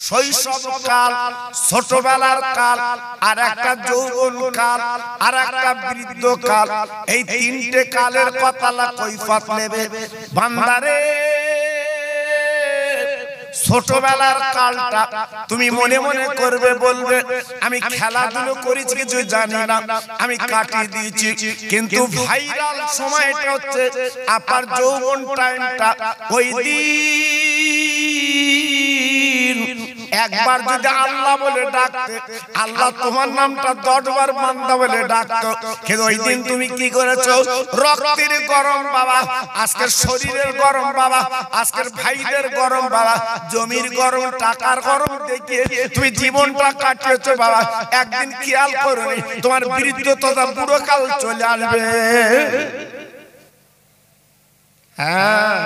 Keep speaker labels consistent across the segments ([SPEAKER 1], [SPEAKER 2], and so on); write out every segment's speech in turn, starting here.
[SPEAKER 1] শৈশব কাল, ছোটবেলার কাল, আর একটা যৌবন কাল, আর একটা বৃদ্ধ কাল। এই তিনটে কালের কথা আল্লাহ কৈফিয়ত নেবে। বান্দারে ছোটবেলার কালটা তুমি মনে মনে করবে, বলবে আমি খেলাধুলো করেছি কিছু জানি না, আমি কাটিয়ে দিয়েছি। কিন্তু ভাইরাল সময়টা হচ্ছে আপনার যৌবন টাইমটা। ওই দিন একবার যদি আল্লাহ বলে ডাকতে, আল্লাহ তোমার নামটা 10 বার বান্দা বলে ডাকতো। কিন্তু ওই দিন তুমি কি করেছো? রক্তের গরম বাবা, আজকের শরীরের গরম বাবা, আজকের ভাইদের গরম বাবা, জমির গরম, টাকার গরম দেখিয়ে তুমি জীবনটা কাটিয়েছো বাবা। একদিন খেয়াল করো তোমার বৃদ্ধ তথা বুড়ো কাল চলে আসবে। হ্যাঁ,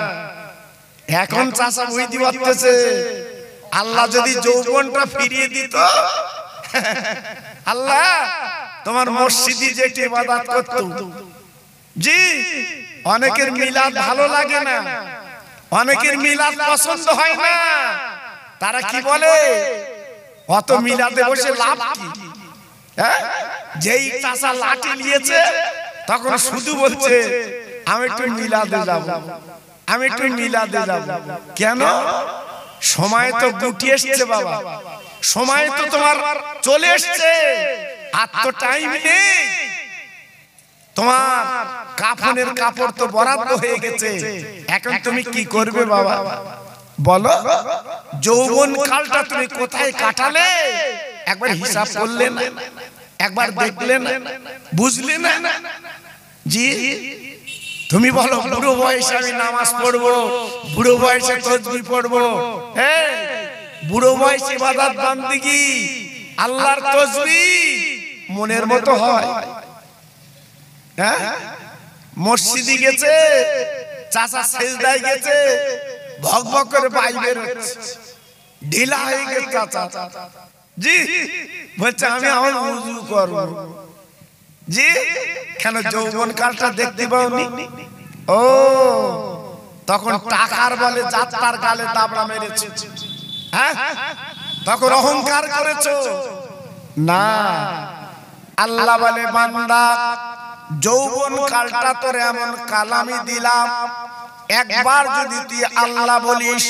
[SPEAKER 1] এখন চাষা বুঝতে পারতেছে আল্লাহ যদি যৌবনটা ফিরিয়ে দিত, আল্লাহ তোমার মসজিদে যেটি ইবাদত করত। জি, অনেকের মিলাদ ভালো লাগে না, অনেকের মিলাদ পছন্দ হয় না। তারা কি বলে, অত মিলাদে বসে লাভ কি? হ্যাঁ, যেই চাষা লাঠি নিয়েছে তখন শুধু বলছে আমি একটু মিলাদে যাব, আমি একটু মিলাদে যাব। কেন? সময় তো গুটিয়ে এসছে বাবা, সময় তো তোমার চলে এসছে, আর তো টাইম নেই। তোমার কাফনের কাপড় তো বরাদ্দ হয়ে গেছে, এখন তুমি কি করবে বাবা বলো? যৌবন কালটা তুমি কোথায় কাটালে একবার হিসাব করলে না? একবার দেখলে না? বুঝলে না? জি, তুমি বলো বুড়ো বয়সে আমি নামাজ পড়বো, বুড়ো বয়সে তাসবিহ পড়বো। হ্যাঁ, বুড়ো বয়সে ইবাদত বান্দিগি, আল্লাহর তাসবিহ মনের মতো হয়? হ্যাঁ, মসজিদে গেছে, চাচা সেজদায় গেছে, ভক ভক করে বাইবের ঢিলা হয়ে গেছে চাচা। জি, বলছে আমি আমার ওযু করব। জি, কেন? যৌবন কালটা দেখতে পাওনি? ও, তখন টাকার বলে যাত্রার গালে দাবড়া মেরেছে। হ্যাঁ, তখন অহংকার করেছো না। আল্লাহ বলে বান্দা যৌবন কালটা তোর এমন কাল আমি দিলাম, একবার যদি তুই আল্লাহ বলিস,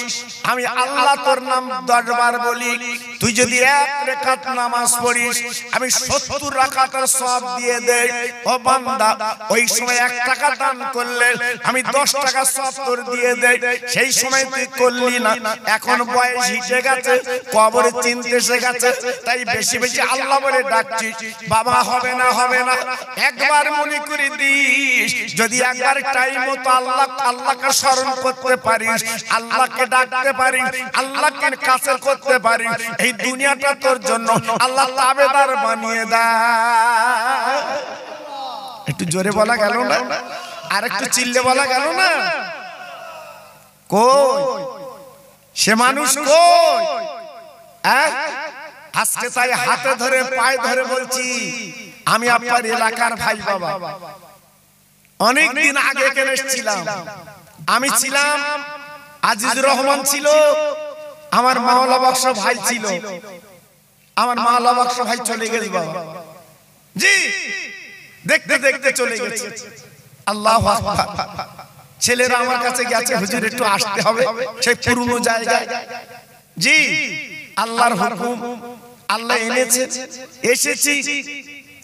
[SPEAKER 1] আমি আল্লাহ তোর নাম 10 বার বলি, তুই যদি 1 রাকাত নামাজ পড়িস, আমি 70 রাকাতের সওয়াব দিয়ে দেই। ও বান্দা, ওই সময় 1 টাকা দান করলে আমি 10 টাকা সওয়াব তোর দিয়ে দেই। সেই সময় তুই করলি না, এখন বয়স হিটে গেছে, কবরে চিনতে এসে গেছে, তাই বেশি বেশি আল্লাহ বলে ডাকছিস। বাবা হবে না, হবে না, একবার মনে করে দিস, যদি একবার টাইম মতো আল্লাহকে স্মরণ করতে পারিস, আল্লাহকে ডাকতে পারিস, আল্লাহকে কাছে করতে পারিস, এই দুনিয়াটা তোর জন্য আল্লাহ তাবেদার বানিয়ে দেয়। একটু জোরে বলা গেল না? আর একটু চিল্লে বলা গেল না? কই সে মানুষ? কই? আজকে তাই হাতে ধরে পায়ে ধরে বলছি, আমি আপনার এলাকার ভাই বাবা। অনেকদিন আগে কেন এসেছিলাম, আমি ছিলাম, আজিজুর রহমান ছিল, আমার মাওলা বক্স ভাই ছিল, আমার মাওলা বক্স ভাই চলে গেছে বাবা। জি, দেখতে দেখতে চলে গেছে। আল্লাহু আকবার। ছেলেরা আমার কাছে গেছে, হুজুর একটু আসতে হবে সেই পুরনো জায়গায়। জি, আল্লাহর হুকুম, আল্লাহ এনেছে, এসেছি,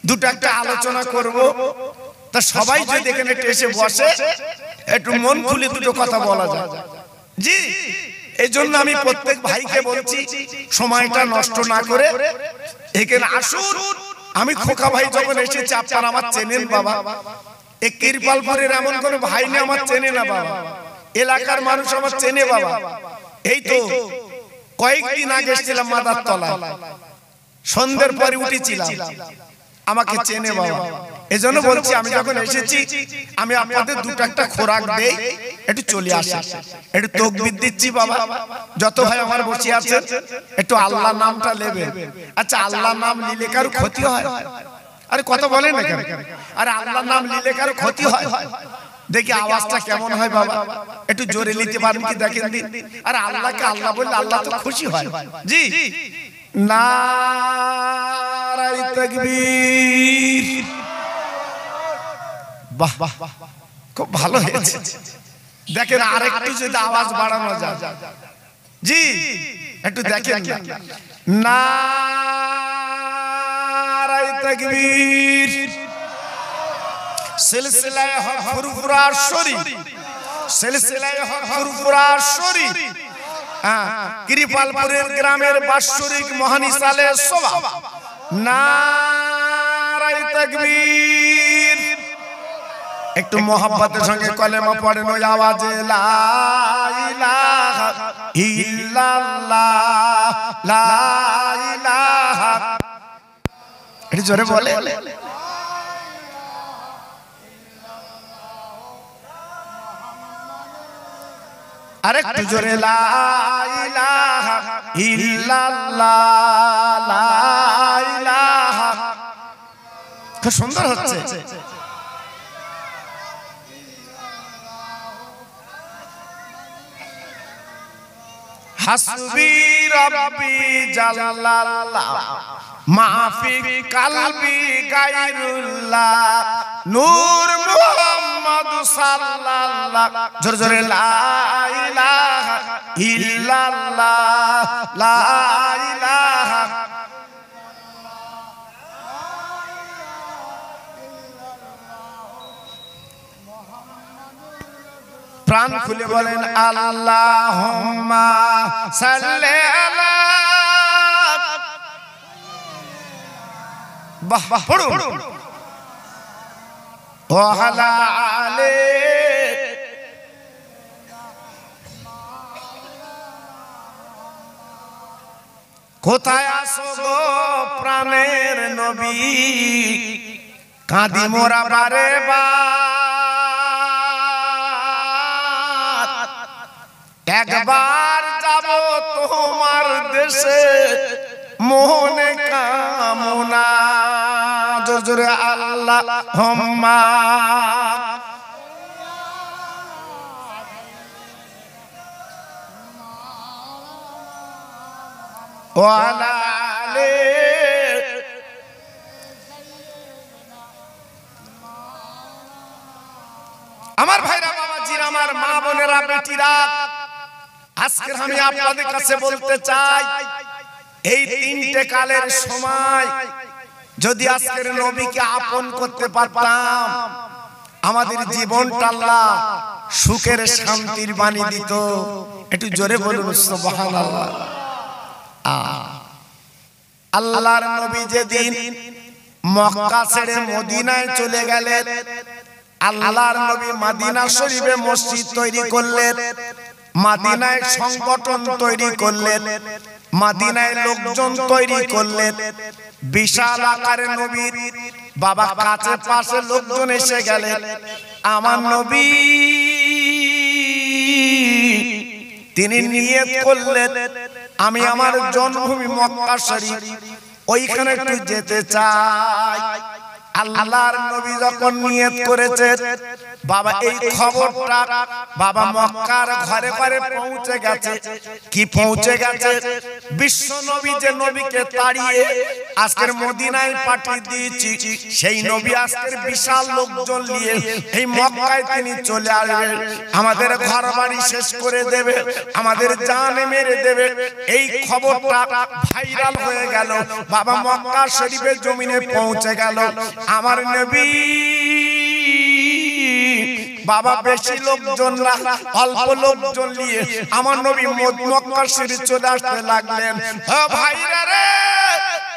[SPEAKER 1] দুটো একটা আলোচনা করব। তা সবাই যদি এখানে এসে বসে, একটু মন খুলে দুটো কথা বলা যায়। জি, এই জন্য আমি প্রত্যেক ভাইকে বলছি, সময়টা নষ্ট না করে এখানে আসুন। আমি খোকা ভাই যখন এসেছি, আপনারা আমার চেনেন বাবা। এই কৃপালপুরের এমন কোন ভাই নেই আমার চেনে না বাবা, এলাকার মানুষ আমার চেনে বাবা। এই তো কয়েকদিন আগে এসেছিলাম মাদার তলা, সন্ধ্যের পরে উঠেছিলাম, আমাকে চেনে বাবা। এজন্য বলছি, আমি যখন এসেছি আমি আপনাদের দুটো একটা খোরাক দেই, একটু চলে আসে, একটু তাকবীর দিচ্ছি বাবা। যত ভাই আমার বসে আছে একটু আল্লাহ নামটা নেবেন। আচ্ছা, আল্লাহ নাম নিলে কারো ক্ষতি হয়? আরে কথা বলেন না কেন? আরে আল্লাহ নাম নিলে কারো ক্ষতি হয়? দেখি আওয়াজটা কেমন হয় বাবা, একটু জোরে নিতে পারেন কি দেখেন দিন। আর আল্লাহকে আল্লাহ বললে আল্লাহ তো খুশি হয়। জি, নারায়ে তাকবীর। বাহ বাহ, খুব ভালো হয়েছে। দেখেন আরেকটু যদি আওয়াজ বাড়ানো যায়। জি একটু দেখেন না, নারায়ে তাকবীর। সিলসিলায়ে হক ফুরফুরা শরীফ, সিলসিলায়ে হক ফুরফুরা শরীফ, কৃপালপুরের গ্রামের বাৎসরিক মহানিসালে সভা। নারায়ে তাকবীর। একটু মোহাব্বতের সঙ্গে কলেমা পড়েন ওই আওয়াজে, লা ইলাহা ইল্লাল্লাহ, লা ইলাহা। একটু জোরে বলে, আরেকটু জোরে, লা ইলাহা ইল্লাল্লাহ, লা ইলাহা। খুব সুন্দর হচ্ছে। হাসবি রাব্বি জাল্লাল্লাহ, মাফি কালবি গায়রুল্লাহ, নূর মুহাম্মদ সাল্লাল্লাহ। জোরে জোরে, লা ইলাহা ইল্লাল্লাহ, লা ইলাহা। প্রাণ খুলে বলেন আল্লাহুম্মা সাল্লি আলা। বাহ বাহ, পড়ুন। ওয়া আলা আলি। কোথায় আছো গো প্রাণের নবী, কাঁদি মোরা বারে বার। একবার যাব তোমার দেশে, মোহনে কামনা। জোরে জোরে, আল্লাহুম্মা। ওয়া আলা আলি। আমার ভাইরা, বাবাজিরা, আমার মা বোনেরা, বেটিরা, আজকে আমি আপনাদের কাছে বলতে চাই, এই তিনটে কালের সময় যদি আজকের নবীকে আপন করতে পারতাম, আমাদের জীবনটা আল্লাহ সুখের শান্তির বাণী দিত। একটু জোরে বলুন সুবহানাল্লাহ। আল্লাহর নবী যেদিন মক্কা ছেড়ে মদিনায় চলে গেলেন, আল্লাহর নবী মদিনা শরীফে মসজিদ তৈরি করলেন, মদিনায় সংগঠন তৈরি করলেন, মদিনায় লোকজন তৈরি করলেন। বিশাল আকারে নবীর বাবা কাছে পাশে লোকজন এসে গেলেন। আমার নবী তিনি নিয়ত করলেন, আমি আমার জন্মভূমি মক্কা শরীফ ওইখানে একটু যেতে চাই। আল্লাহর নবী যখন নিয়ত করেছেন, বাবা এই খবরটা বাবা মক্কার ঘরে ঘরে পৌঁছে গেছে। কি পৌঁছে গেছে? বিশ্ব নবী যে নবীকে তাড়িয়ে আজকের মদিনায় পাঠিয়ে দিয়েছি, সেই নবী আজকের বিশাল লোকজন নিয়ে এই মক্কায় তিনি চলে আসবেন, আমাদের ঘর বাড়ি শেষ করে দেবে, আমাদের জান মেরে দেবে। এই খবরটা ভাইরাল হয়ে গেল, বাবা মক্কা শরীফের জমিনে পৌঁছে গেল। আমার নবী বাবা বেশি লোকজন না, অল্প লোকজন নিয়ে আমার নবী মক্কা শরীফ চলে আসতে লাগলেন। ও ভাইরা রে,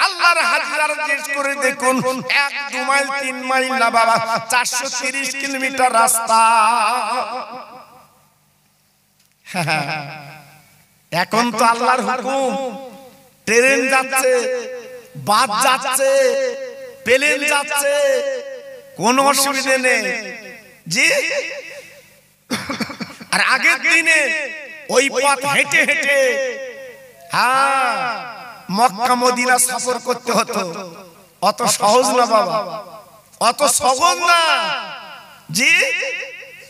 [SPEAKER 1] আল্লাহর হাজিরা জিজ্ঞেস করে দেখুন, 1-2 মাইল 3 মাইল না বাবা, 430 কিলোমিটার রাস্তা। এখন তো আল্লাহর হুকুম, ট্রেন যাচ্ছে, বাস যাচ্ছে, প্লেন যাচ্ছে, কোনো অসুবিধা নেই। জি, আর আগের দিনে ওই পথ হেঁটে হেঁটে মক্কা মদিনা সফর করতে হতো। অত সহজ না বাবা, অত সহজ না। জি,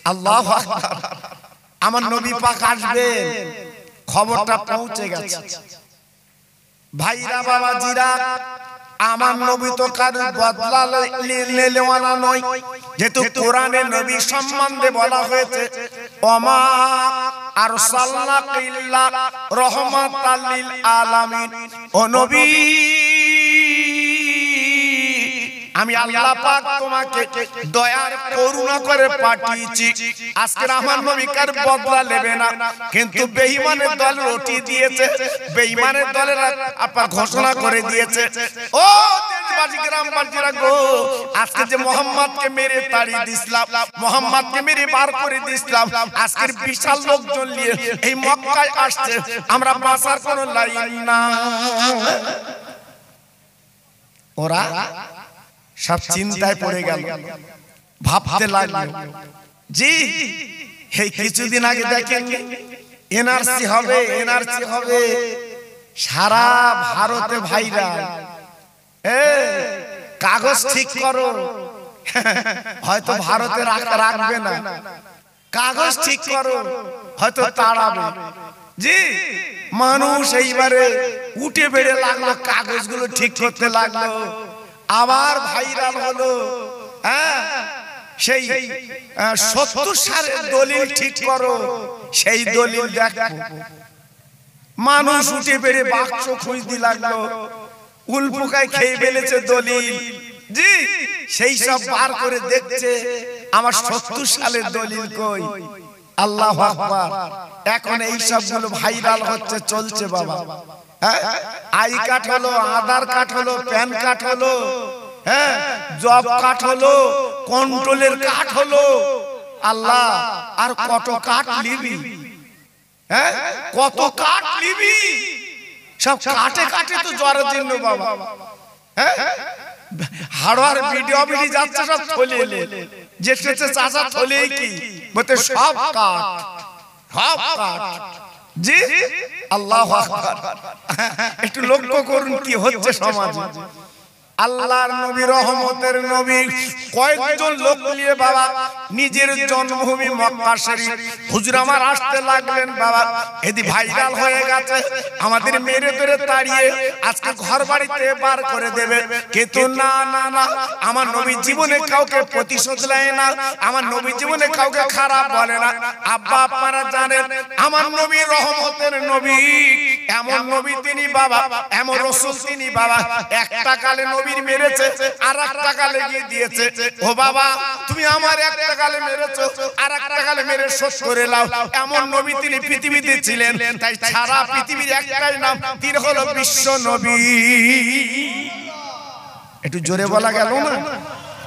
[SPEAKER 1] আল্লাহু আকবার। আমার নবী পাক আসবেন, খবরটা পৌঁছে গেছে। ভাইরা বাবাজিরা, আমার নবী তো কারো বদলা নেওয়ানা নয়, যেহেতু কোরআনে নবী সম্বন্ধে বলা হয়েছে ওমা আরসালনাকা ইল্লা রাহমাতাল লিল আলামিন। ও নবী, আমি আল্লাহ পাক তোমাকে দয়ার করুণা করে পাঠিয়েছি। আজকে আমার নবী কার বদলা নেবে না, কিন্তু বেঈমানের দল রটি দিয়েছে, বেঈমানের দলেরা আপনার ঘোষণা করে দিয়েছে, ও দেশবাসী গ্রামবাসীরা গো, আজকে যে মুহাম্মদকে মেরে তাড়িয়ে দিছিলাম, মুহাম্মদকে মেরে বার করে দিছিলাম, আজকের বিশাল লোকজন নিয়ে এই মক্কায় আসছে, আমরা বাঁচার কোনো লাইন না। ওরা সব চিন্তায় পড়ে গেল, ভাবতে লাগলো, জি এই কিছুদিন আগে দেখেন এনআরসি হবে, এনআরসি হবে, সারা ভারতে ভাইরা কাগজ ঠিক করো, হয়তো ভারতে রাখবে না, কাগজ ঠিক করো, হয়তো তাড়াবে। জি মানুষ এইবারে উঠে বেড়ে লাগলো, কাগজগুলো ঠিক করতে লাগলো। আবার ভাইরাল হলো, সেই ৭০ সালের দলিল ঠিক করো, সেই দলিল দেখো। মানুষ উঠে বেড়ে বাক্স খুঁজতে লাগলো, উল্পোকায় খেয়ে ফেলেছে দলিল। জি সেই সব বার করে দেখছে, আমার ৭০ সালের দলিল কই। আল্লাহু আকবার। এখন এই সবগুলো ভাইরাল হচ্ছে, চলছে বাবা। আই কার্ড হলো, আধার কার্ড হলো, প্যান কার্ড হলো, জব কার্ড হলো, কন্ট্রোলের কার্ড হলো। আল্লাহ, আর কত কার্ড নিবি? কত কার্ড নিবি? সব কাটে কাটে তো জ্বরের জন্য বাবা। হাড়োয়ার ভিডিও ভিডিও যাচ্ছে, সব থলে যেতে চাচা থলে কি বলতে সব কাট, সব কাট। জি আল্লাহু আকবার। একটু লক্ষ্য করুন কি হচ্ছে সমাজে। আল্লাহর নবী, রহমতের নবী, কয়েকজন লোক নিয়ে বাবা নিজের জন্মভূমি মক্কা শরীফ হুজুর আমার আসতে লাগলেন বাবা। এদি ভাইরাল হয়ে গেছে, আমাদের মেরে ধরে তাড়িয়ে আজকে ঘর বাড়িতে বার করে দেবে। কিন্তু না না না, আমার নবী জীবনে কাউকে প্রতিশোধ নেয় না, আমার নবী জীবনে কাউকে খারাপ বলে না। আব্বা আপনারা জানেন, আমার নবী রহমতের নবী, এমন নবী তিনি বাবা, এমন রাসূল তিনি বাবা। একটা কালে নবীর মেরেছে, আর একটা কালে গিয়ে দিয়েছে, ও বাবা তুমি আমার একটা কালে মেরেছো, আর একটা কালে মেরে শোধ করে নাও। এমন নবী তিনি পৃথিবীতে ছিলেন, তাই সারা পৃথিবীর একটাই নাম, তিনি হলো বিশ্ব নবী। একটু জোরে বলা গেল না,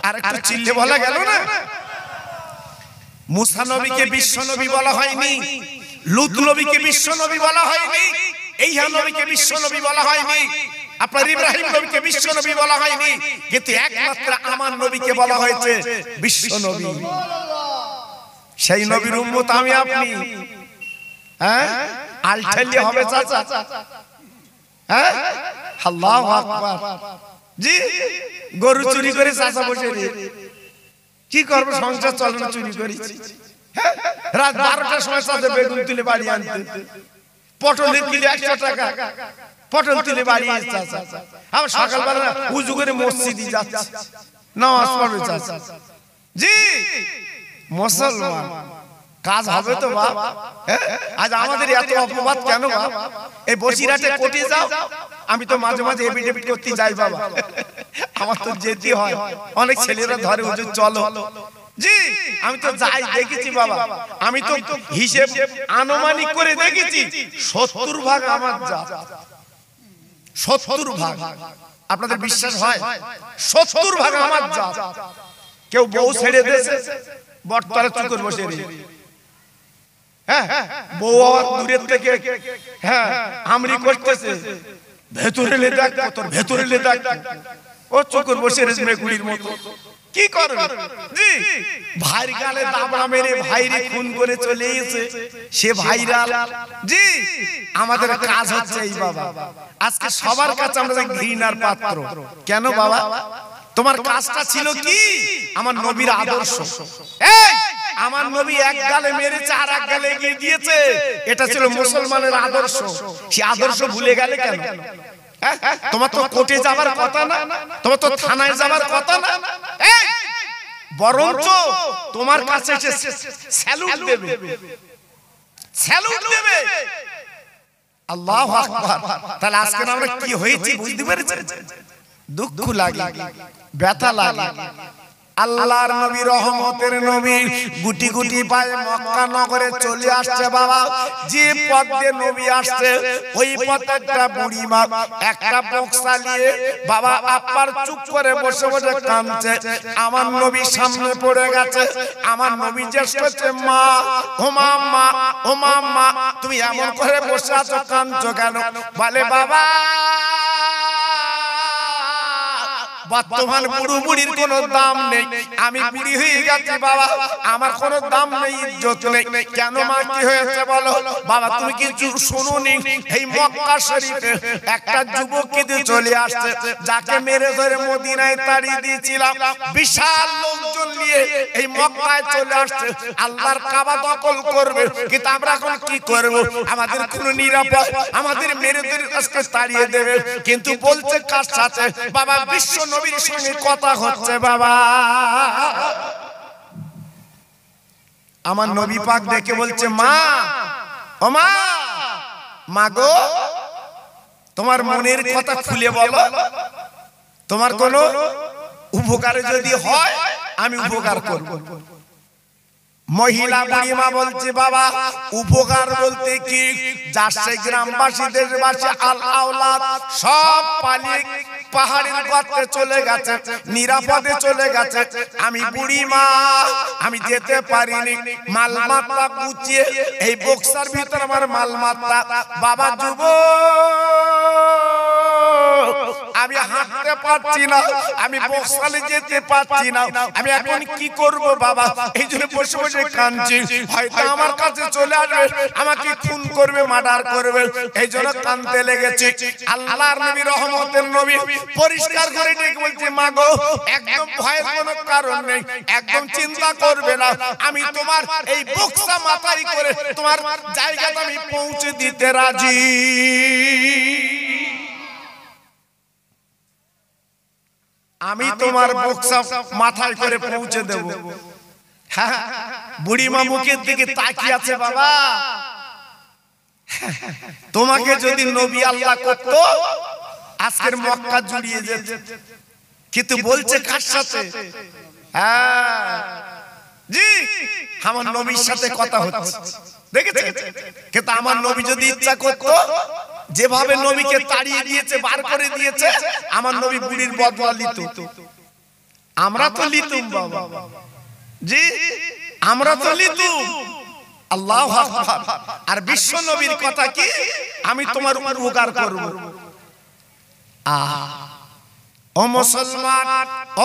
[SPEAKER 1] আর একটু চিল্লে বলা গেল না। মুসা নবীকে বিশ্ব নবী বলা হয়নি, লূত নবীকে বিশ্ব নবী বলা হয়নি, এইহা নবীকে বিশ্ব নবী বলা হয়নি, আপনার ইব্রাহিম নবীকে বিশ্ব নবী বলা হয়নি, কিন্তু একমাত্র আমার নবীকে বলা হয়েছে বিশ্ব নবী। সেই নবীর উম্মত আমি আপনি। আলঠালি হবে চাচা। আল্লাহু আকবার। জি গরু চুরি করে চাচা বসে রে, কি করবো, সংসার চলে না, চুরি করেছি। রাত 12টার সময় চাচা বেগুন তুলে বাড়ি আনতে, পটলের কিলো 100 টাকা, পটল তুলে বাড়ি আসছে। আবার সকালবেলা উজু করে মসজিদে যাচ্ছে, নামাজ পড়বে চাচা। জি মুসলমান, কাজ হবে তো বাপ। আজ আমাদের এত অপবাদ কেন বাপ? এই বসিরহাটে কোর্টে যাও, আমি তো মাঝে মাঝে এফিডেভিট করতে যাই বাবা, আমার তো যেতে হয়। অনেক ছেলেরা ধরে হুজুর চলো। জি আমি তো যাই, দেখেছি বাবা, আমি তো হিসেব আনুমানিক করে দেখেছি 70 ভাগ আমার যা, 70 ভাগ। আপনাদের বিশ্বাস হয়? 70 ভাগ আমার যা। কেউ বউ ছেড়ে দিয়েছে, বটতলা চুকর বসে রে, বউ আবার দূরের থেকে আমরি করতেছে, ভেতরে লে দেখ, তোর ভেতরে লে দেখ, ও চুকর বসে রে মেগুড়ির মতো। কি করবে? জি ভাইয়ের গালে দাবড়া মেরে ভাইরে খুন করে চলে এসে সে ভাইরাল। জি আমাদের কাজ হচ্ছে এই বাবা, আজকে সবার কাছে আমরা ঘৃণার পাত্র। কেন বাবা? তোমার কাজটা ছিল কি? আমার নবীর আদর্শ। এই আমার নবী এক গালে মেরেছে আর এক গালে এগিয়ে দিয়েছে। এটা ছিল মুসলমানের আদর্শ। সেই আদর্শ ভুলে গেলে কেন? তোমার তো কোর্টে যাবার কথা না, তোমার তো থানায় যাবার কথা না, বরঞ্চ তোমার কাছে এসে স্যালুট দেবে, স্যালুট দেবে। আল্লাহু আকবার। তাহলে আজকে আমরা কি হয়েছি বুঝতে পেরেছেন? দুঃখ লাগে, ব্যথা লাগে। আল্লাহর নবী, রহমতের নবী গুটি গুটি পায়ে মক্কা নগরে চলে আসছে বাবা। যে পথ দিয়ে নবী আসছে ওই পথে একটা বুড়ি মা একটা বক্সা নিয়ে বাবা আপার চুপ করে বসে বসে কাঁদছে। আমার নবী সামনে পড়ে গেছে। আমার নবী জিজ্ঞেস করছে, মা, ও মা, মা, ও মা, মা, তুমি এমন করে বসে আছো, কাঁদছো কেন? বলে, বাবা, বর্তমান বুড়ো বুড়ির কোনো দাম নেই, আমি বুড়ি হয়ে গেছি বাবা, আমার কোনো দাম নেই, ইজ্জত নেই। কেন মা, কি হয়েছে বলো? বাবা, তুমি কিছু শুনুনি? এই মক্কা শরীফে একটা যুবক কিন্তু চলে আসছে, যাকে মেরে ধরে মদিনায় তাড়িয়ে দিয়েছিলাম। বিশাল লোকজন নিয়ে এই মক্কায় চলে আসছে, আল্লাহর কাবা দখল করবে। কিন্তু আমরা এখন কি করব? আমাদের কোনো নিরাপদ, আমাদের মেরে ধরে আজকে তাড়িয়ে দেবে। কিন্তু বলছে কার সাথে? বাবা, বিশ্ব নবীর সঙ্গে কথা হচ্ছে বাবা। আমার নবী পাক দেখে বলছে, মা, ও মা, মা গো, তোমার মনের কথা খুলে বলো, তোমার কোনো উপকারে যদি হয় আমি উপকার করব। মহিলা বুড়ি মা বলছে, বাবা, উপকার বলতে কি? যাচ্ছে গ্রামবাসী, দেশবাসী, আওলাদ সব পালিয়ে পাহাড়ের গর্তে চলে গেছে, নিরাপদে চলে গেছে। আমি বুড়ি মা, আমি যেতে পারিনি। মালমাত্রা গুছিয়ে এই বক্সার ভিতর আমার মালমাত্রা। বাবা, যুবক, আমি হাঁটতে পারছি না, আমি বক্সালে যেতে পারছি না, আমি এখন কি করব বাবা? এই জন্য বসে বসে কাঁদছি। হয়তো আমার কাছে চলে আসবে, আমাকে খুন করবে, মার্ডার করবে, এই জন্য কাঁদতে লেগেছে। আল্লাহর নবী, রহমতের নবী পরিষ্কার করে ডেকে বলছে, মা গো, একদম ভয়ের কোনো কারণ নেই, একদম চিন্তা করবে না, আমি তোমার এই বক্সা মাথায় করে তোমার জায়গাতে আমি পৌঁছে দিতে রাজি। আমি তোমার বক্সা মাথায় করে পৌঁছে দেব। বুড়িমা মুখের দিকে তাকিয়ে আছে বাবা। তোমাকে যদি নবী আল্লাহ করত, আজকের মক্কা জুড়িয়ে যেত। কিন্তু বলছে কার সাথে? হ্যাঁ জি, আমার নবীর সাথে কথা হচ্ছে, দেখেছে? কিন্তু আমার নবী যদি ইচ্ছা করত, যেভাবে নবীকে তাড়িয়ে দিয়েছে, বার করে দিয়েছে, আমার নবী বুড়ির বদলা নিত। আমরা তো লিতুম বাবা, জি, আমরা তো লিতুম। আল্লাহু আকবার। আর বিশ্ব নবীর কথা কি? আমি তোমার উপকার করব। ও মুসলমান,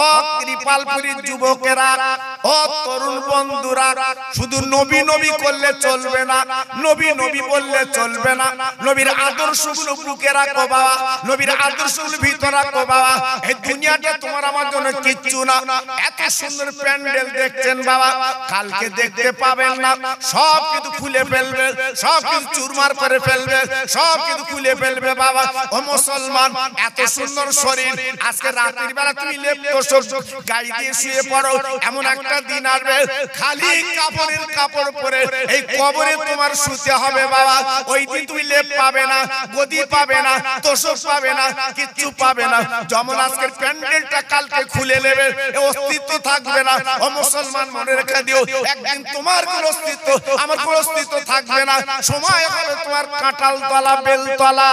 [SPEAKER 1] ও কৃপালপুরীর যুবকেরা, ও তরুণ বন্ধুরা, শুধু নবী নবী করলে চলবে না, নবী নবী বললে চলবে না। নবীর আদর্শগুলো বুকে রাখো বাবা, নবীর আদর্শগুলো ভিতরে রাখো বাবা। এই দুনিয়াটা তোমার আমার জন্য কিচ্ছু না। এত সুন্দর প্যান্ডেল দেখছেন বাবা, কালকে দেখতে পাবেন না, সব কিছু খুলে ফেলবে, সব কিছু চুরমার করে ফেলবে, সব কিছু খুলে ফেলবে বাবা। ও মুসলমান, এত সুন্দর শরীর, আজকে রাতের বেলা তুমি লেপ্ত গায়ে দিয়ে শুয়ে পড়ো, এমন একটা দিন আসবে খালি কাপড়ের কাপড় পরে এই কবরে তোমার শুতে হবে বাবা। ওই দিন তুমি লেপ পাবে না, গদি পাবে না, তোষক পাবে না, কিচ্ছু পাবে না। যেমন আজকের প্যান্ডেলটা কালকে খুলে নেবে, অস্তিত্ব থাকবে না। ও মুসলমান, মনে রেখে দিও, একদিন তোমার কোনো অস্তিত্ব, আমার কোনো অস্তিত্ব থাকবে না। সময় হবে তোমার কাঁঠাল তলা, বেল তলা।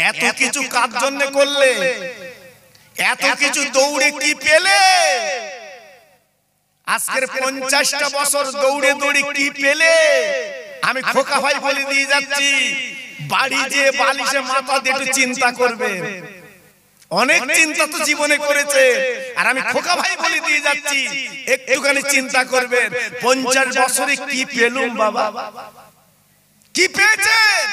[SPEAKER 1] এত কিছু কার জন্য করলে? এত কিছু দৌড়ে কি পেলে? আজকের 50টা বছর দৌড়ে দৌড়ে কি পেলে? আমি খোকা ভাই বলে দিয়ে যাচ্ছি, বাড়ি যে বালিশে মাথা দিয়ে একটু চিন্তা করবে। অনেক চিন্তা তো জীবনে করেছে, আর আমি খোকা ভাই বলে দিয়ে যাচ্ছি, একটুখানি চিন্তা করবেন 50 বছরে কি পেলুম বাবা? কি পেয়েছেন?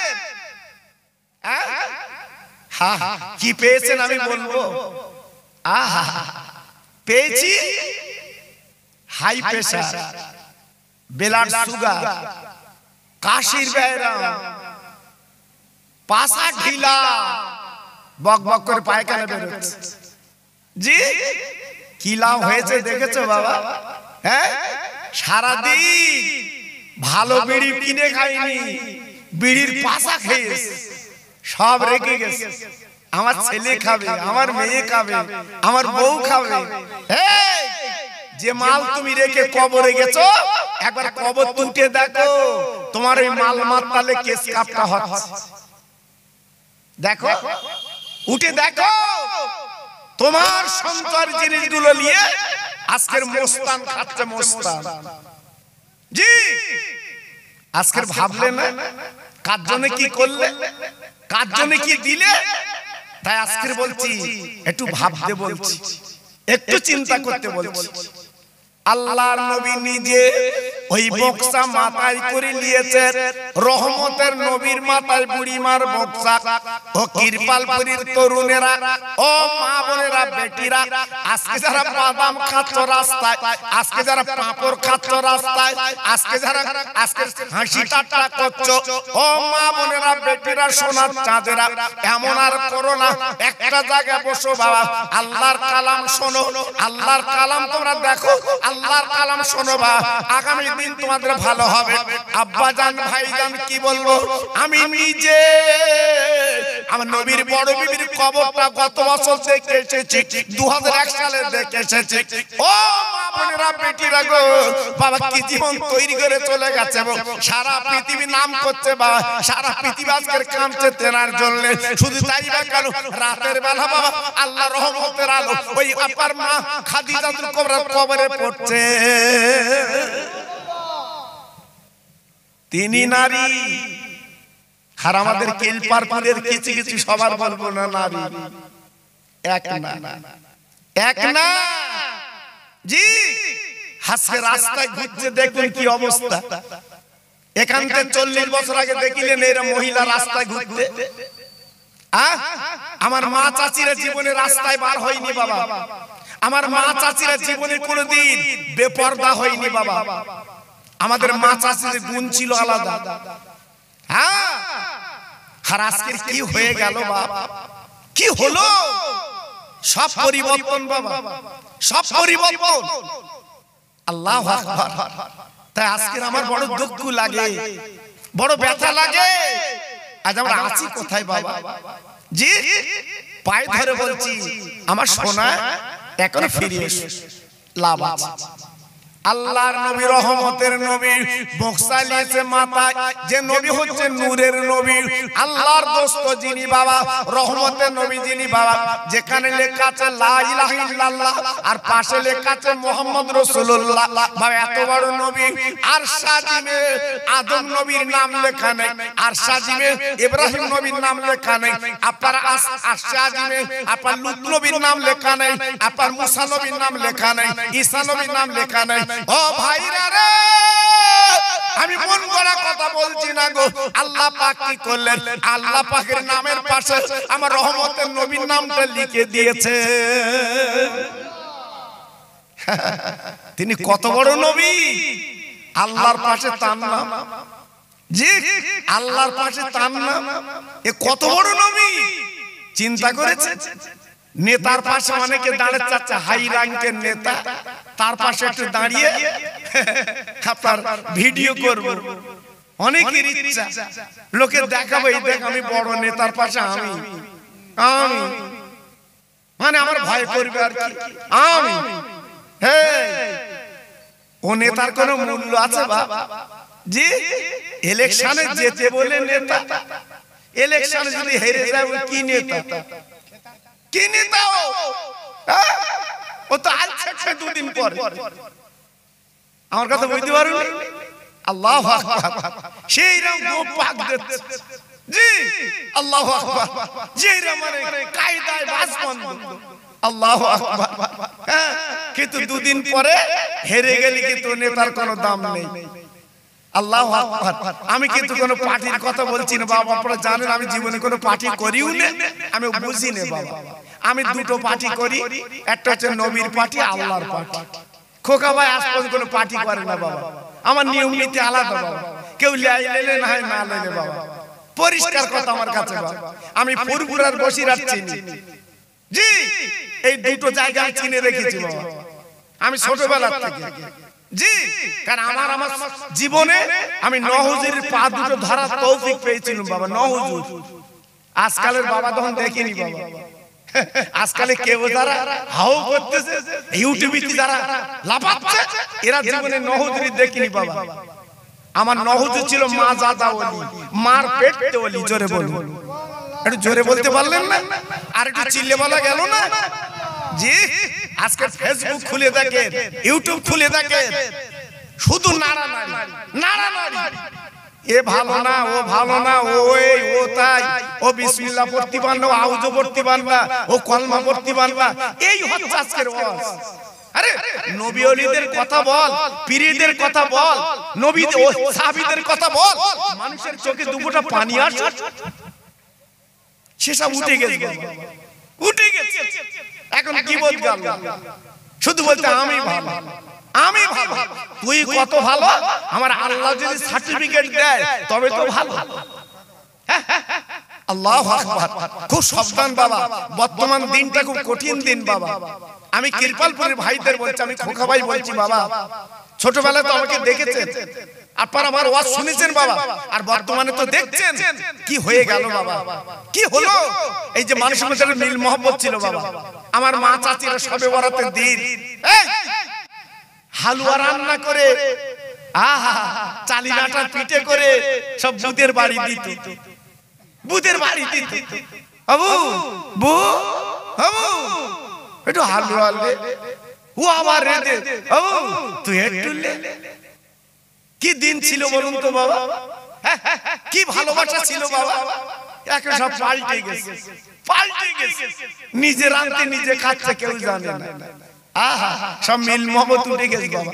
[SPEAKER 1] কি পেয়েছেন আমি বলবো? আহা পেয়েছি হাই প্রেসার, ব্লাড সুগার, কাশির ব্যায়াম, পাশা ঢিলা, বক বক করে পায়খানা বেরোচ্ছে। জি কি লাভ হয়েছে দেখেছো বাবা? হ্যাঁ, সারাদিন ভালো বিড়ি কিনে খাইনি, বিড়ির পাশা খেয়েছে, সব রেখে গেছে। আমার ছেলে খাবে, আমার মেয়ে খাবে, আমার বউ খাবে। যে মাল তুমি রেখে কবরে গেছো, একবার কবর তুলে দেখো, তোমার এই মাল মাতালে কেস কাপটা হচ্ছে। দেখো, উঠে দেখো, তোমার সঞ্চয় জিনিসগুলো নিয়ে আজকের মোস্তান খাচ্ছে, মোস্তান। জি আজকের ভাবলে না কার জন্য কি করলে, কার জন্য কি দিলে? তাই আজকের বলছি একটু ভাবতে বলছি, একটু চিন্তা করতে বলছি। আল্লাহর নবী নিজে ওই বক্সা মাথায় করে নিয়েছেন, রহমতের নবীর মাথায় বুড়িমার বক্সা। ও কিরপালপুরীর তরুণেরা, ও মা বোনেরা, বেটিরা, আজকে যারা বাদাম খাচ্ছ রাস্তায়, আজকে যারা পাঁপড় খাচ্ছ রাস্তায়, আজকে যারা আজকে হাসি ঠাট্টা করছো, ও মা বোনেরা, বেটিরা, সোনার চাঁদেরা, এমন আর করো না। একটা জায়গায় বসো বাবা, আল্লাহর কালাম শোনো, আল্লাহর কালাম তোমরা দেখো, আল্লাহর কালাম শোনো বা আগামী দিন তোমাদের ভালো হবে। আব্বা জান, ভাই জান, কি বলবো, আমি নিজে আমার নবীর বড় বিবির কবরটা গত বছর দেখে এসেছি, 2001 সালে দেখে এসেছি। ও মা বোনেরা, বেটিরা গো, বাবা কি জীবন তৈরি করে চলে গেছে, সারা পৃথিবী নাম করছে বাবা, সারা পৃথিবী আজকের কাঁদছে তেনার জন্য। শুধু তাই বা কেন, রাতের বেলা বাবা আল্লাহ রহমতের আলো ওই আপার মা খাদিজাতুল কুবরার কবরে পড়ছে। তিনি নারী, আর আমাদের কেলপারপুরের কিছু কিছু সবার বলবো না নারী, এক না, এক না। জি আজকে রাস্তায় ঘুরতে দেখবেন কি অবস্থা। এখান থেকে 40 বছর আগে দেখিলেন এরা মহিলা রাস্তায় ঘুরতে। আমার মা চাচিরা জীবনে রাস্তায় বার হয়নি বাবা, আমার মা চাচিরা জীবনে কোনোদিন বেপরদা হয়নি বাবা। আমাদের মা চাচির গুণ ছিল আলাদা। হ্যাঁ, আর আজকের কি হয়ে গেল বাবা, কি হলো? সব পরিবর্তন বাবা, সব পরিবর্তন। আল্লাহু আকবার। তাই আজকের আমার বড় দুঃখ লাগে, বড় ব্যথা লাগে। আজ আমরা আছি কোথায় বাবা? জি পায়ে ধরে বলছি, আমার সোনা এখনো ফিরে এসো, লাভ আছে। আল্লাহর নবী, রহমতের নবী, বক্সা নিয়েছে মাথায়, যে নবী হচ্ছে নূরের নবী, আল্লাহর দোস্ত যিনি বাবা, রহমতের নবী যিনি বাবা, যেখানে লেখা আছে লা ইলাহা ইল্লাল্লাহ আর পাশে লেখা আছে মুহাম্মদ রাসূলুল্লাহ। বাবা এত বড় নবী, আর সাজিমে আদম নবীর নাম লেখা নেই, আর সাজিমে ইব্রাহিম নবীর নাম লেখা নেই, আপনার সাজিমে আপনার লূত নবীর নাম লেখা নেই, আপনার মুসা নবীর নাম লেখা নেই, ঈসা নবীর নাম লেখা নেই। ও ভাইরা রে, আমি মন গড়া কথা বলছি না গো। আল্লাহ পাক কি করলেন, আল্লাহ পাকের নামের পাশে আমার রহমতের নবীর নামটা লিখে দিয়েছে। তিনি কত বড় নবী, আল্লাহর পাশে তার নাম। জি আল্লাহর পাশে তার নাম, এ কত বড় নবী। চিন্তা করেছে, নেতার পাশে অনেকে দাঁড়িয়ে চাচ্ছে, হাই র্যাঙ্কের নেতা, তার পাশে একটু দাঁড়িয়ে আপনার ভিডিও করব। অনেকের ইচ্ছা, লোকে দেখাবো, এই দেখ আমি বড় নেতার পাশে, আমি আমি মানে আমার ভয় করবে আর কি, আমি। ও নেতার কোনো মূল্য আছে বাবা? জি ইলেকশনে যেতে বলে নেতা, ইলেকশনে যদি হেরে যায় ওই কি নেতা, কি নেতা? ও তো আসছে 2 দিন পর। আমার কথা বুঝতে পারো? আল্লাহু আকবার। সেই রকম পাক দিচ্ছে। জি আল্লাহু আকবার। যে মানে কায়দায় বাস বন্ধ। আল্লাহু আকবার। কিন্তু 2 দিন পরে হেরে গেলে কিন্তু নেতার কোনো দাম নেই। আল্লাহু আকবার। আমি কিন্তু কোনো পার্টির কথা বলছি না বাবা, আপনারা জানেন আমি জীবনে কোনো পার্টি করিও না, আমি বুঝি না বাবা। আমি দুটো পার্টি করি, একটা হচ্ছে নবীর পার্টি, আল্লাহর পার্টি। খোকা ভাই আজ পর্যন্ত কোনো পার্টি করে না বাবা, আমার নিয়ম নীতি আলাদা বাবা, কেউ লেলে না হয় না লেলে বাবা, পরিষ্কার কথা আমার কাছে বাবা। আমি ফুরফুরার বসিরহাট চিনি, জি এই দুটো জায়গা আমি চিনে রেখেছি বাবা, আমি ছোটবেলা থেকে, জি কারণ আমার জীবনে আমি নহুজুর পা দুটো ধরার তৌফিক পেয়েছিলাম বাবা, নহুজুর। আজকালের বাবা তখন দেখিনি বাবা, আজকালে কেউ যারা হাও করতেছে ইউটিউবে যারা লাফাচ্ছে এরা জীবনে নহুজুরি দেখিনি বাবা। আমার নহুজুর ছিল মা জাদা ওলি, মার পেটে ওলি। জোরে বলুন, একটু জোরে বলতে পারলেন না? আর একটু চিল্লে বলা গেল না? জি আজকে ফেসবুক খুলে দেখেন, ইউটিউব খুলে দেখেন, শুধু নাড়ানাড়ি নাড়ানাড়ি, এ ভালো না, ও ভালো না, ও এই ও তাই, ও বিসমিল্লাহ পড়তে পারে না, ও আউযু পড়তে পারে না, ও কলমা পড়তে পারে না, এই হচ্ছে আজকের ওয়াজ। আরে নবী ওলিদের কথা বল, পীরদের কথা বল, নবী ও সাহাবীদের কথা বল, মানুষের চোখে দুফোঁটা পানি আসে, সেসব উঠে গেছে, উঠে গেছে। এখন কি বলতে গেল? শুধু বলতে আমি ভালো, আমি ভালো। তুই কত ভালো, আমার আল্লাহ যদি সার্টিফিকেট দেয় তবে তো ভালো। আল্লাহু আকবার। খুব সাবধান বাবা, বর্তমান দিনটা খুব কঠিন দিন বাবা। আমি কৃপালপুরের ভাইদের বলছি, আমি খোকা ভাই বলছি বাবা, ছোটবেলায় তো আমাকে দেখেছেন, আপনারা আমার ওয়াজ শুনেছেন বাবা, আর বর্তমানে তো দেখছেন কি হয়ে গেল বাবা, কি হলো। এই যে মানুষের মধ্যে মিল মহব্বত ছিল বাবা, আমার মা চাচিরা সবে বরাতের দিন হালুয়া রান্না করে, আহা চালি আটা পিঠে করে সব বুদের বাড়ি দিত, বুদের বাড়ি দিত। আবু বু আবু একটু হালুয়া লে, ও আবার রে দে, আবু তুই একটু লে। কি দিন ছিল বলুন তো বাবা, কি ভালোবাসা ছিল বাবা। এখন সব পাল্টে গেছে, পাল্টে গেছে, নিজে রাঁধতে নিজে খাচ্ছে কেউ জানে না। আহা সব মিল মহব্বত উঠে গেছে বাবা।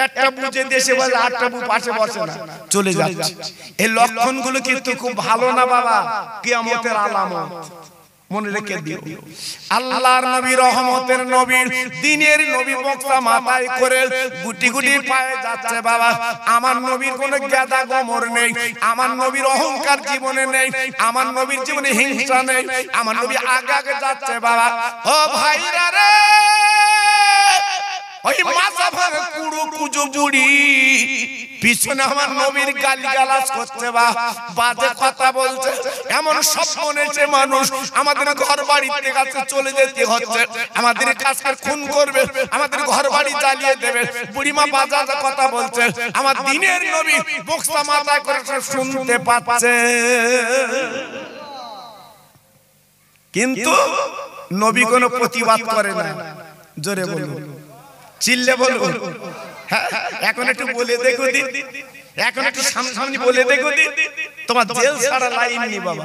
[SPEAKER 1] একটা বুঝে দেশে বসে, আটটা বু পাশে বসে না, চলে যাচ্ছে। এই লক্ষণগুলো কিন্তু খুব ভালো না বাবা, কিয়ামতের আলামত। মনে রেখে দিও, আল্লাহর নবী, রহমতের নবী, দ্বীনের নবী বক্তা মাথায় করে গুটি গুটি পায়ে যাচ্ছে বাবা। আমার নবীর কোনো গাদা গোমর নেই, আমার নবীর অহংকার জীবনে নেই, আমার নবীর জীবনে হিংসা নেই, আমার নবী আগে আগে যাচ্ছে বাবা। ও ভাইরা রে, ওই মাথা ভাঙা কুড়ু কুজু বুড়ি পিছনে আমার নবীর গালিগালাজ করছে বা বাজে কথা বলছে, এমন সব মনেছে মানুষ আমাদের ঘর বাড়িতে কাছে চলে যেতে হচ্ছে, আমাদের কাছে খুন করবে, আমাদের ঘর বাড়ি জ্বালিয়ে দেবে। বুড়িমা বাজে কথা বলছে, আমার দ্বীনের নবী বক্তা মাথায় করে শুনতে পাচ্ছে, কিন্তু নবী কোনো প্রতিবাদ করে না। জোরে বলুন, চিল্লে বলুন। এখন একটু বলে দেখো দি, এখন একটু সামনে বলে দেখো দি, তোমার জেল ছাড়া লাইন নেই বাবা,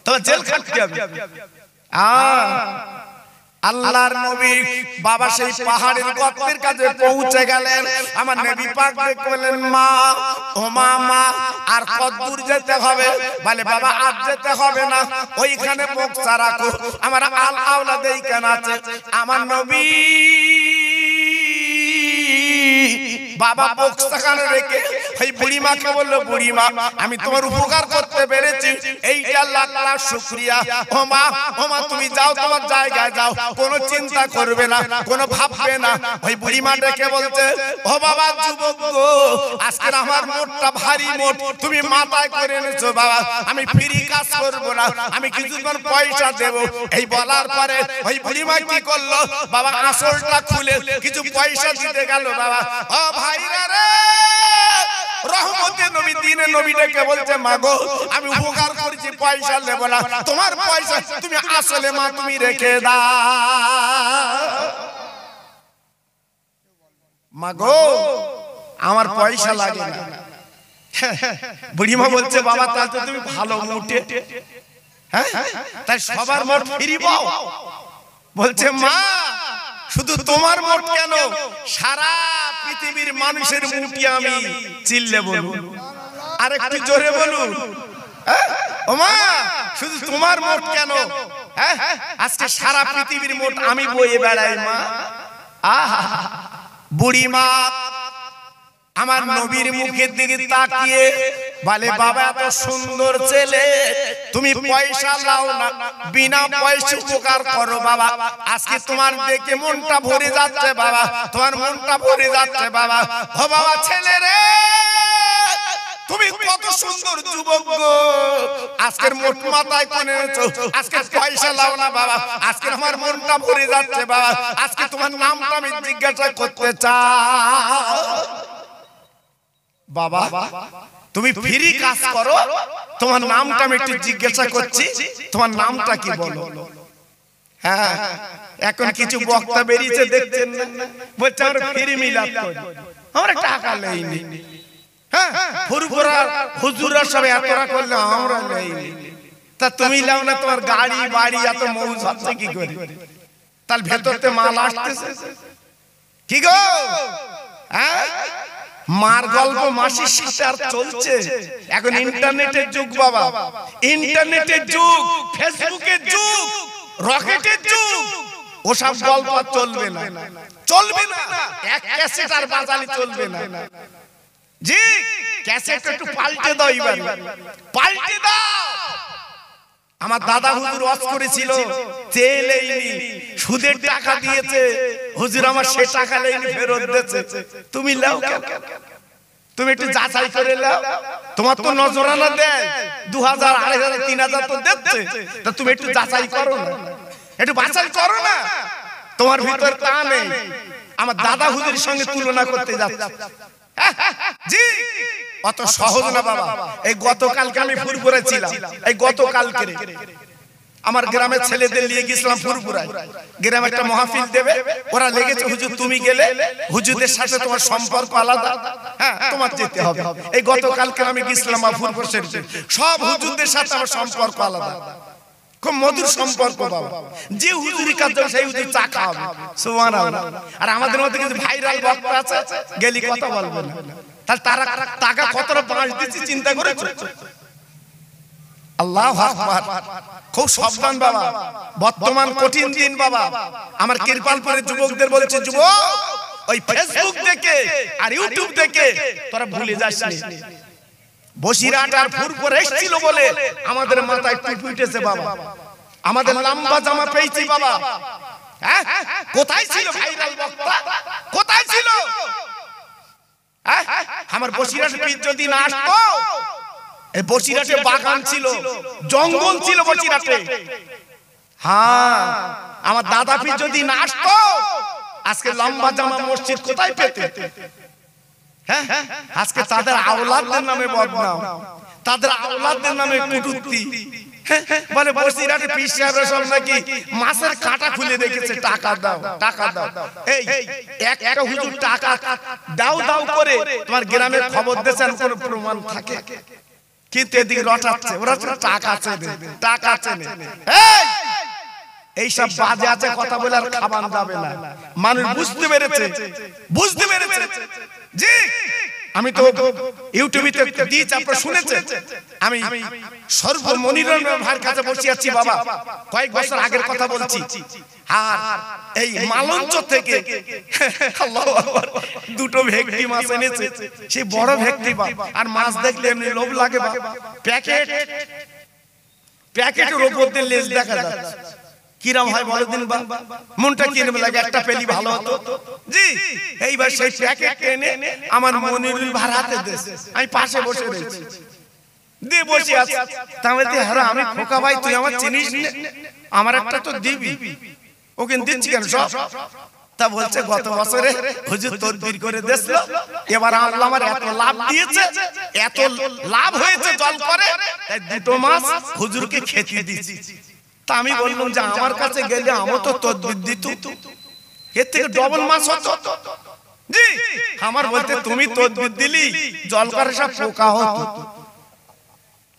[SPEAKER 1] তোমার জেল খাটতে হবে। আল্লাহর নবী বাবা সেই পাহাড়ের গর্তের কাছে পৌঁছে গেলেন। আমার নবী পাক বললেন, মা ও মা আর কত দূর যেতে হবে? বলে বাবা আজ যেতে হবে না, ওইখানে বক্সা রাখো, আমার আল আওলাদ এইখানে আছে। আমার নবী বাবা বক্সখানে রেখে ওই বুড়িমাকে বললো, বুড়িমা আমি তোমার উপকার করতে পেরেছি, এইটা লাখ লাখ শুকরিয়া। ও মা তুমি যাও, তোমার জায়গায় যাও, কোনো চিন্তা করবে না, কোনো ভাববে না। ওই বুড়িমা ডেকে বলছে, ও বাবা যুবক গো, আজকে আমার মোটটা ভারী মোট, তুমি মাথায় করে এনেছো বাবা, আমি ফ্রি কাজ করব না, আমি কিছুক্ষণ পয়সা দেব। এই বলার পরে ওই বুড়িমা কি করলো বাবা, আসলটা খুলে কিছু পয়সা দিতে গেল বাবা। ও ভাইরা রে, রহমতের নবী, দ্বীনের নবী ডেকে বলছে, মা গো আমি উপকার করেছি, পয়সা নেব না, তোমার পয়সা তুমি আসলে মা তুমি রেখে দাও। মা গো আমার পয়সা লাগে না। বুড়িমা বলছে, বাবা তাহলে তুমি ভালো মুটে, হ্যাঁ তাই সবার মোট ফিরি পাও। বলছে, মা শুধু তোমার মোট কেন, সারা পৃথিবীর মানুষের মুটি আমি। চিল্লে বলুন, আর একটু জোরে বলুন। ও মা শুধু তোমার মোট কেন, আজকে সারা পৃথিবীর মোট আমি বয়ে বেড়াই মা। আহা বুড়ি মা আমার নবীর মুখের দিকে তাকিয়ে বলে বাবা এত সুন্দর ছেলে, তুমি পয়সা লাও না, বিনা পয়সা উপকার করো বাবা। আজকে তোমার দেখে মনটা ভরে যাচ্ছে বাবা, তোমার মনটা ভরে যাচ্ছে বাবা। ও বাবা ছেলে রে, তুমি কত সুন্দর যুবক গো, আজকের মোট মাথায় কোনে আছো, আজকে পয়সা লাও না বাবা, আজকে আমার মনটা ভরে যাচ্ছে বাবা। আজকে তোমার নামটা আমি জিজ্ঞাসা করতে চাই বাবা। তুমি ফ্রি কাজ করো, তোমার নামটা আমি একটু জিজ্ঞাসা করছি, তোমার নামটা কি বলো? হ্যাঁ এখন কিছু বক্তা বেরিয়েছে দেখছেন না, বলছে আমরা ফ্রি মিলাদ করি, আমরা টাকা লইনি। হ্যাঁ ফুরফুরা হুজুররা সব এতরা করলে আমরা লইনি, তা তুমি লাও না? তোমার গাড়ি বাড়ি এত মৌজ হচ্ছে কি করে? তার ভেতরতে মাল আসতেছে কি গো? হ্যাঁ মার গল্প মাসির সাথে আর চলছে? এখন ইন্টারনেটের যুগ বাবা, ইন্টারনেটের যুগ, ফেসবুকের যুগ, রকেটের যুগ, ওসব গল্প আর চলবে না, চলবে না। এক ক্যাসেট আর বাজালে চলবে না। জি ক্যাসেট একটু পাল্টে দাও, এবার পাল্টে দাও। আমার দাদা হুজুর ওয়াজ করেছিল, চেলেইনি, সুদের টাকা দিয়েছে হুজুর, আমার সে টাকা লেইনি, ফেরত দিয়েছে। তুমি লাও কেন? তুমি একটু যাচাই করে লাও। তোমার তো নজরানা দেয় 2000 2500 3000 তো দিচ্ছে, তা তুমি একটু যাচাই করো না, একটু বাছাই করো না। তোমার ভিতর তা নেই, আমার দাদা হুজুরের সঙ্গে তুলনা করতে যাচ্ছে। জি অত সহজ না বাবা। এই গতকালকে আমি ফুরফুরায় ছিলাম, এই গতকালকে আমার গ্রামের ছেলেদের নিয়ে গেছিলাম ফুরফুরায়। গ্রামে একটা মাহফিল দেবে, ওরা লেগেছে হুজুর তুমি গেলে হুজুরদের সাথে তোমার সম্পর্ক আলাদা, হ্যাঁ তোমার যেতে হবে। এই গতকালকে আমি গেছিলাম ফুরফুর শরীফে, সব হুজুরদের সাথে আমার সম্পর্ক আলাদা, খুব মধুর সম্পর্ক বাবা। যে হুজুরি কাজ সেই হুজুর চা খাওয়াবে, সুবহানাল্লাহ। আর আমাদের মধ্যে কিন্তু ভাইরাল বক্তা আছে, গেলি কথা বলবে না, তাহলে তারা টাকা কতটা বাঁশ দিচ্ছে চিন্তা করেছো? আল্লাহু আকবার। খুব সাবধান বাবা, বর্তমান কঠিন দিন বাবা। আমার কৃপালপুরের যুবকদের বলছে, যুবক ওই ফেসবুক দেখে আর ইউটিউব দেখে তোরা ভুলে যাস না। বসিরহাট আর ফুরফুর এসেছিল বলে আমাদের মাথায় টুপি উঠেছে বাবা, আমাদের লম্বা জামা পেয়েছি বাবা। হ্যাঁ কোথায় ছিল ভাইরাল বক্তা? কোথায় ছিল? আমার বসিরহাট পীর যদি না আসতো, এই বসিরহাটে বাগান ছিল, জঙ্গল ছিল বসিরহাটে। হ্যাঁ আমার দাদা পীর যদি না আসতো, আজকে লম্বা জামা মসজিদ কোথায় পেতে? হ্যাঁ আজকে তাদের আওলাদদের নামে বদনাম, তাদের আওলাদদের নামে কটূক্তি। বলে বসিরহাটে পীর সাহেবরা সব নাকি মাছের কাঁটা খুলে রেখেছে, টাকা দাও টাকা দাও। এই একটা হুজুর টাকা দাও দাও করে তোমার গ্রামের খবর দিয়েছেন, কোন প্রমাণ থাকে? কিন্তু এদিকে রটাচ্ছে, ওরা টাকা চেনে, টাকা চেনে। এইসব বাজে আছে কথা বলে আর খাবার যাবে না। মানুষ বুঝতে পেরেছে, বুঝতে পেরেছে। জি আমি তো ইউটিউবে দিয়েছি, আপনারা শুনেছেন। আমি সর্বমনিরঞ্জন ভাইয়ের কাছে বসে আছি বাবা, কয়েক বছর আগের কথা বলছি। আর এই মালঞ্চ থেকে আল্লাহু আকবার দুটো ভেটকি মাছ এনেছে, সেই বড় ভেটকি আর মাছ দেখলে এমনি লোভ লাগে বাবা। প্যাকেটের উপর দিয়ে লেজ দেখা যাচ্ছে, কিরম হয় বলো দিন বা, মনটা কিরম লাগে, একটা পেলি ভালো হতো। জি এইবার সেই প্যাকেট এনে আমার মনিরুল ভাই হাতে দিয়েছে, আমি পাশে বসে রয়েছি, দিয়ে বসে আছি। তাহলে হ্যাঁ আমি খোকা ভাই তুই আমার চিনিস না, আমার একটা তো দিবি। ওকে দিচ্ছি কেন সব? তা বলছে গত বছরে হুজুর তদবির করে দিয়েছিল, এবার আল্লাহ আমার এত লাভ দিয়েছে, এত লাভ হয়েছে জল করে, তাই দুটো মাছ হুজুরকে খেতে দিয়েছি। তা আমি বললাম যে আমার কাছে গেলে আমার তো তদবির দিত, এর থেকে ডবল মাছ হতো। জি আমার বলতে তুমি তদবির দিলি, জল করে সব পোকা হতো।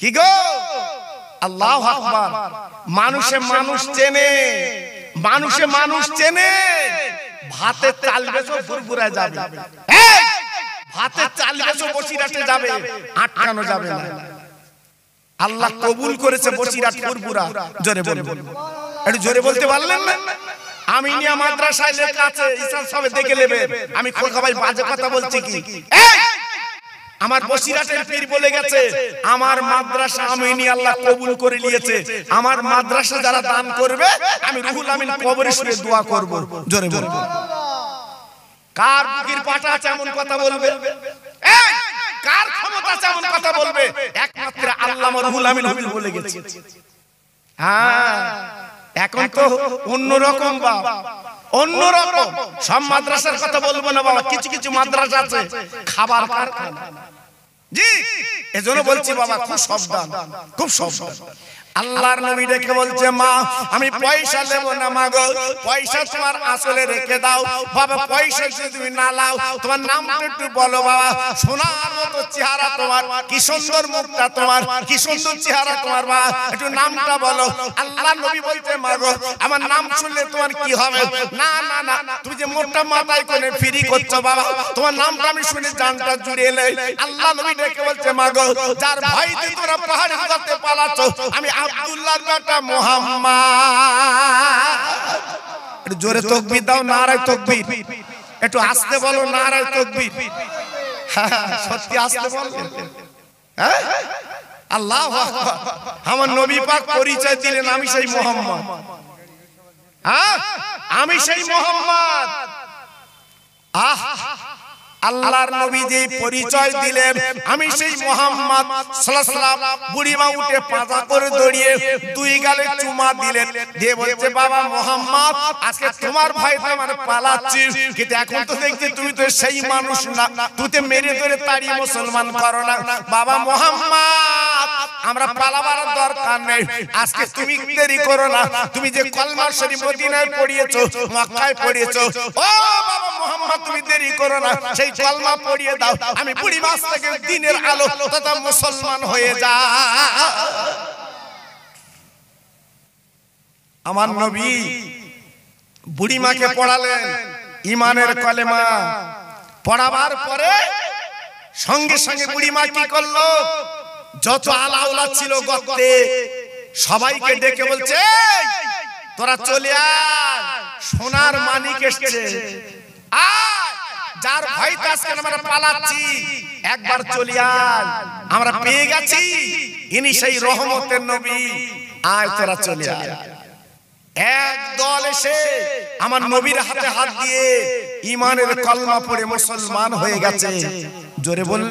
[SPEAKER 1] কি গো আল্লাহু আকবার। মানুষে মানুষ চেনে, মানুষে মানুষ চেনে। ভাতের চাল বেচো ফুরফুরায় যাবে, ভাতের চাল বেচো বসিরহাটে যাবে, আটকানো যাবে না। আল্লাহ কবুল করেছে বসিরহাট ফুরফুরা, জোরে বলুন। একটু জোরে বলতে পারলেন না? আমিনিয়া মাদ্রাসায় লেখা আছে, ইসলাম সবে দেখে নেবেন। আমি খোকা ভাই বাজে কথা বলছি কি? আমার বসিরাটের পীর বলে গেছে, আমার মাদ্রাসা আমিনিয়া আল্লাহ কবুল করে নিয়েছে। আমার মাদ্রাসা যারা দান করবে আমি রুহুল আমিন কবরে শুয়ে দোয়া করব। জোরে বলবো। কার বুকের পাটা আছে এমন কথা বলবে? কার ক্ষমতা আছে এমন কথা বলবে? একমাত্র আল্লামা রুহুল আমিন বলে গেছে। হ্যাঁ, এখন তো অন্যরকম বাবা, অন্যরকম। সব মাদ্রাসার কথা বলবো না বাবা, কিছু কিছু মাদ্রাসা আছে খাবার কারখানা। জি, এজন্য বলছি বাবা খুব সাবধান, খুব সাবধান। আল্লাহর নবী ডেকে বলছে, মা আমি পয়সা নেব না মা গো, পয়সা তোমার আসলে রেখে দাও। বাবা পয়সা যদি তুমি না নাও, তোমার নামটা একটু বলো বাবা। সোনার মতো চেহারা তোমার, কি সুন্দর মুখটা তোমার, কি সুন্দর চেহারা তোমার, বাবা একটু নামটা বলো। আল্লাহর নবী বলছে, মা গো আমার নাম শুনলে তোমার কি হবে? না না না, তুমি যে মোটা মাথায় করে ফিরি করছো বাবা, তোমার নামটা আমি শুনে জানটা জুড়ে এলে। আল্লাহ নবী ডেকে বলছে, মা গো যার ভয়তে তোমরা পাহাড়ে উঠাতে পালাচ্ছো, আমি আব্দুল্লাহর বেটা মুহাম্মদ। একটু জোরে তাকবীর দাও, নারায়ে তাকবীর। একটু আস্তে বলো, নারায়ে তাকবীর। সত্যি আস্তে বলো। হ্যাঁ, আল্লাহু আকবার। আমার নবী পাক পরিচয় দিলেন, আমি সেই মুহাম্মদ। হ্যাঁ, আমি সেই মুহাম্মদ। আল্লাহর নবী যে পরিচয় দিলেন, আমি সেই মুহাম্মদ সাল্লাল্লাহু আলাইহি ওয়াসাল্লাম, বুড়িমা উঠে পাতা করে দড়িয়ে দুই গালে চুমা দিলেন, দিয়ে বলছে, বাবা মুহাম্মদ আজকে তোমার ভয়তে আমার পালাচ্ছি, কিন্তু এখন তো দেখছি তুমি তো সেই মানুষ না, তুই তো মেরে ধরে তাড়িয়ে মুসলমান করো না। বাবা মুহাম্মদ আমরা পালাবার দরকার নেই, আজকে তুমি দেরি করো না। তুমি যে কলমা শরীফ মদিনায় পড়িয়েছো, মক্কায় পড়িয়েছো, ও বাবা মুহাম্মদ তুমি দেরি করো না, সেই কলমা পড়িয়ে দাও। আমি বুড়ি মাস থেকে দিনের আলো তথা মুসলমান হয়ে যা। আমার নবী বুড়িমাকে পড়ালেন ঈমানের কলেমা। পড়াবার পরে সঙ্গে সঙ্গে বুড়িমা কি করলো, যত আলাউলা ছিল গর্তে সবাইকে ডেকে বলছে, তোরা চলে আয়, সোনার মানিক এসেছে। যার ভয়তে আজকে আমরা পালাচ্ছি, একবার চলে আয়, আমরা পেয়ে গেছি ইনি সেই রহমতের নবী, আয় তোরা চলে আয়। এক দল এসে আমার নবীর হাতে হাত দিয়ে ঈমানের কলমা পড়ে মুসলমান হয়ে গেছে। জোরে বললে